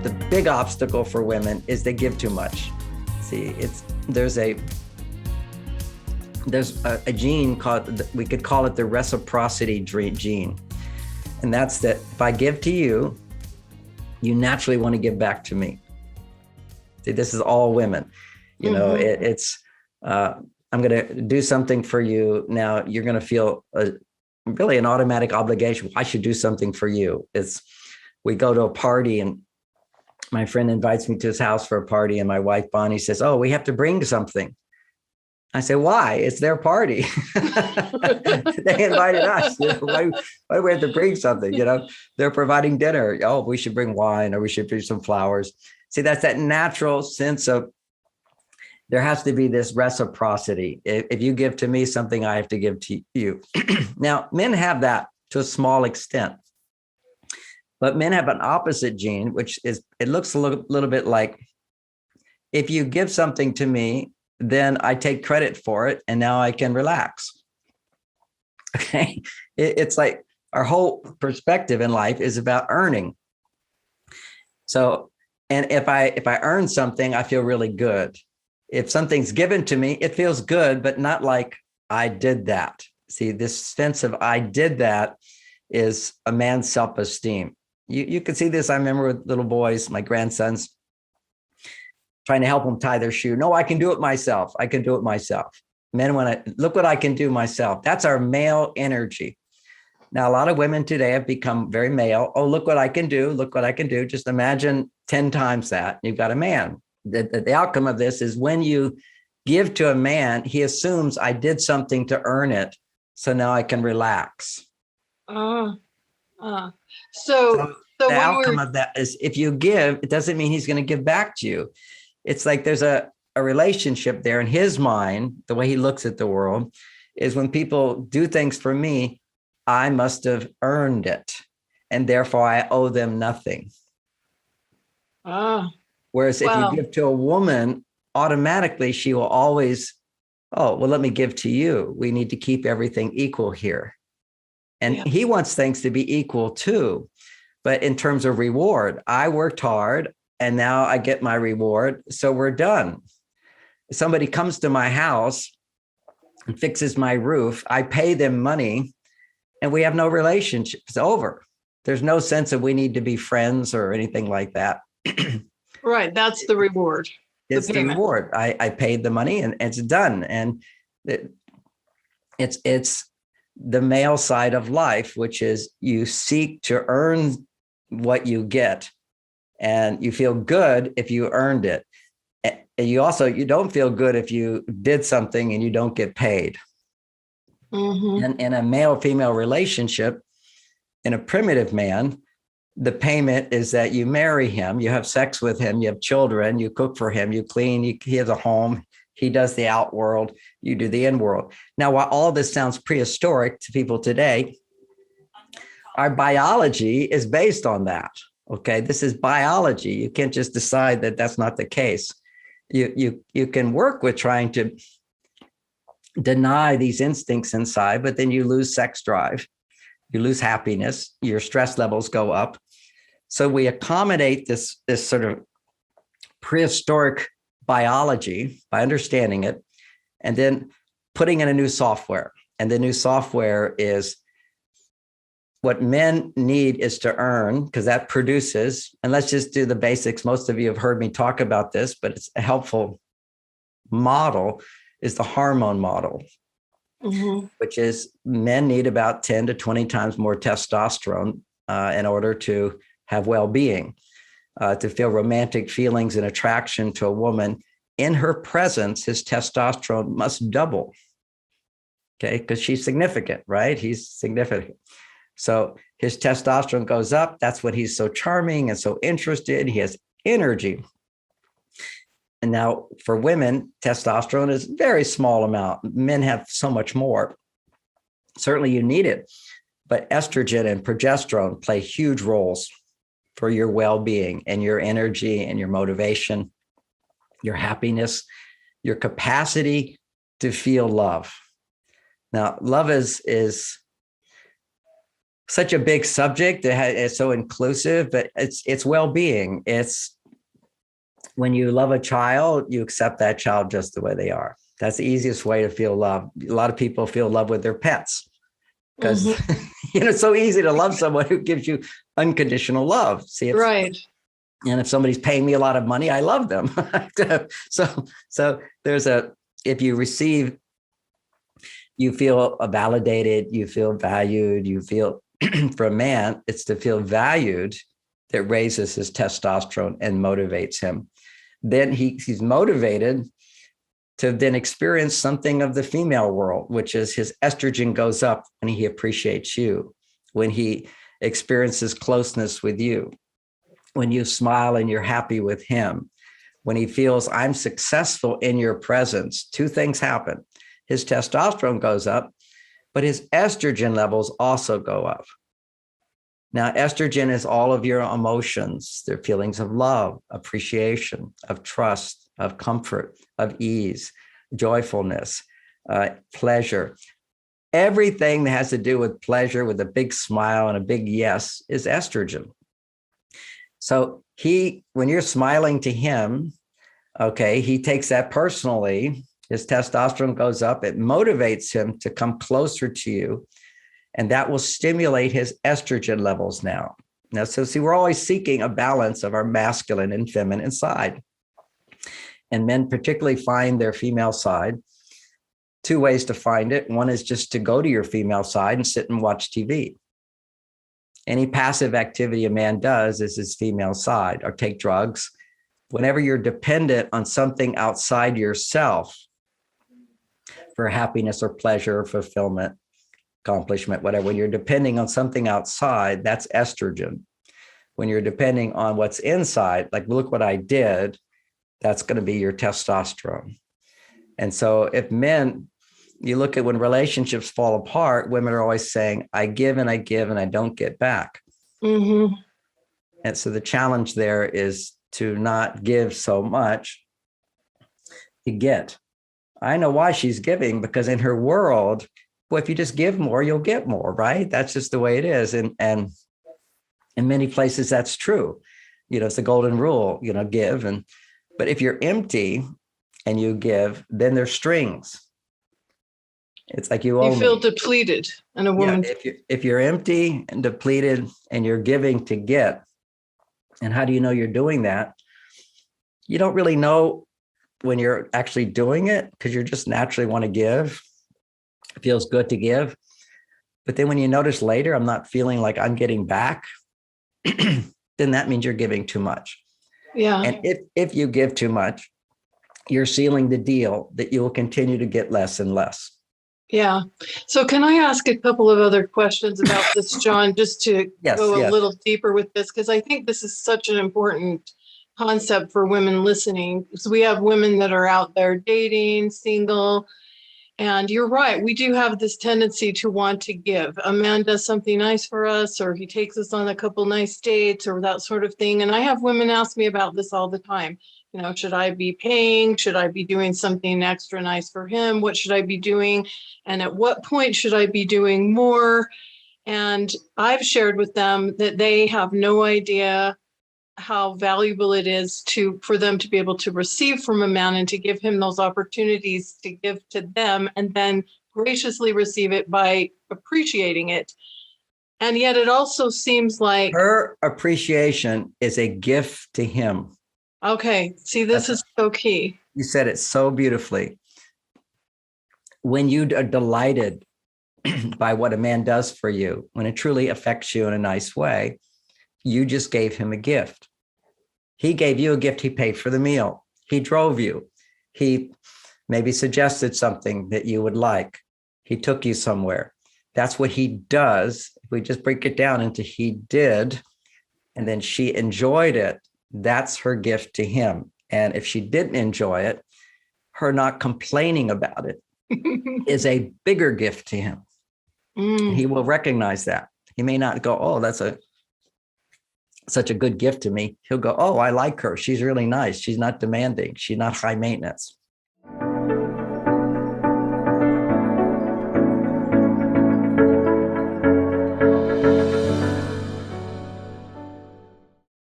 the big obstacle for women is they give too much. See, there's a gene called, we could call it the reciprocity gene. And that's that if I give to you, you naturally want to give back to me. See, this is all women. You know, I'm going to do something for you. Now you're going to feel really an automatic obligation. I should do something for you. We go to a party and my friend invites me to his house for a party. And my wife, Bonnie, says, "Oh, we have to bring something." I say, "Why? It's their party." They invited us. You know, why do we have to bring something? You know, they're providing dinner. Oh, we should bring wine, or we should bring some flowers. See, that's that natural sense of there has to be this reciprocity. If you give to me something, I have to give to you. Now, men have that to a small extent, but men have an opposite gene, which is, it looks a little bit like, if you give something to me, then I take credit for it, and now I can relax. Okay. It's like our whole perspective in life is about earning. So, and if I earn something, I feel really good. If something's given to me, it feels good, but not like I did that. See, this sense of I did that is a man's self-esteem. You can see this. I remember with little boys, my grandsons, trying to help them tie their shoe. No, I can do it myself. I can do it myself. Men want to look what I can do myself. That's our male energy. Now, a lot of women today have become very male. Oh, look what I can do. Look what I can do. Just imagine 10 times that. You've got a man. The outcome of this is when you give to a man, he assumes I did something to earn it. So now I can relax. So the outcome of that is if you give, it doesn't mean he's going to give back to you. It's like there's a relationship there in his mind. The way he looks at the world is when people do things for me, I must have earned it, and therefore I owe them nothing. Whereas if you give to a woman, automatically she will always, oh, well, let me give to you. We need to keep everything equal here. And he wants things to be equal too. But in terms of reward, I worked hard and now I get my reward. So we're done. If somebody comes to my house and fixes my roof, I pay them money and we have no relationship. It's over. There's no sense of we need to be friends or anything like that. Right. That's the reward. It's the reward. I paid the money and it's done. And it's the male side of life, which is you seek to earn what you get, and you feel good if you earned it. And you don't feel good if you did something and you don't get paid. And in a male-female relationship, in a primitive man, the payment is that you marry him, you have sex with him, you have children, you cook for him, you clean, he has a home, he does the outworld, you do the inworld. Now, while all this sounds prehistoric to people today, our biology is based on that. Okay, this is biology. You can't just decide that that's not the case. You can work with trying to deny these instincts inside, but then you lose sex drive, you lose happiness, your stress levels go up. So we accommodate this sort of prehistoric biology by understanding it and then putting in a new software. And the new software is what men need is to earn, because that produces, and let's just do the basics. Most of you have heard me talk about this, but it's a helpful model, is the hormone model, which is men need about 10 to 20 times more testosterone in order to have well-being, to feel romantic feelings and attraction to a woman. In her presence, his testosterone must double, okay, because she's significant, right? He's significant. So his testosterone goes up. That's when he's so charming and so interested. He has energy. And now for women, testosterone is a very small amount. Men have so much more. Certainly you need it, but estrogen and progesterone play huge roles for your well-being and your energy and your motivation, your happiness, your capacity to feel love. Now, love is such a big subject. It's so inclusive, but it's well-being. It's when you love a child, you accept that child just the way they are. That's the easiest way to feel love. A lot of people feel love with their pets because it's so easy to love someone who gives you unconditional love. See, right. And if somebody's paying me a lot of money, I love them. So if you receive, you feel validated, you feel valued, you feel for a man, it's to feel valued that raises his testosterone and motivates him. Then he's motivated to then experience something of the female world, which is his estrogen goes up when he appreciates you, when he experiences closeness with you, when you smile and you're happy with him, when he feels I'm successful in your presence. Two things happen. His testosterone goes up, but his estrogen levels also go up. Now, estrogen is all of your emotions, their feelings of love, appreciation, of trust, of comfort, of ease, joyfulness, pleasure. Everything that has to do with pleasure, with a big smile and a big yes, is estrogen. So when you're smiling to him, okay, he takes that personally. His testosterone goes up. It motivates him to come closer to you. And that will stimulate his estrogen levels now. So see, we're always seeking a balance of our masculine and feminine side. And men particularly find their female side. Two ways to find it. One is just to go to your female side and sit and watch TV. Any passive activity a man does is his female side, or take drugs. Whenever you're dependent on something outside yourself for happiness or pleasure or fulfillment, accomplishment, whatever, when you're depending on something outside, that's estrogen. When you're depending on what's inside, like, look what I did, that's going to be your testosterone. And so if men, you look at when relationships fall apart, women are always saying, I give and I don't get back. Mm-hmm. And so the challenge there is to not give so much, to get. I know why she's giving, because in her world, well, if you just give more, you'll get more, right? That's just the way it is. And in many places, that's true. It's the golden rule, give. But if you're empty and you give, then there's strings. It's like you feel depleted in a woman. Yeah, if you're empty and depleted and you're giving to get, and how do you know you're doing that? You don't really know when you're actually doing it, because you just naturally want to give. It feels good to give. But then when you notice later, I'm not feeling like I'm getting back, then that means you're giving too much. Yeah. And if you give too much, you're sealing the deal that you will continue to get less and less. Yeah. So can I ask a couple of other questions about this, John, just to go a little deeper with this? Because I think this is such an important concept for women listening. So we have women that are out there dating, single, and you're right. We do have this tendency to want to give. A man does something nice for us, or he takes us on a couple nice dates or that sort of thing. And I have women ask me about this all the time. Should I be paying? Should I be doing something extra nice for him? What should I be doing? And at what point should I be doing more? And I've shared with them that they have no idea how valuable it is for them to be able to receive from a man and to give him those opportunities to give to them, and then graciously receive it by appreciating it. And yet it also seems like her appreciation is a gift to him. Okay. See, this is so key. You said it so beautifully. When you are delighted by what a man does for you, when it truly affects you in a nice way, you just gave him a gift. He gave you a gift. He paid for the meal. He drove you. He maybe suggested something that you would like. He took you somewhere. That's what he does. If we just break it down into he did, and then she enjoyed it, that's her gift to him. And if she didn't enjoy it, her not complaining about it is a bigger gift to him. He will recognize that. He may not go, oh, that's such a good gift to me. He'll go, oh, I like her. She's really nice. She's not demanding. She's not high maintenance.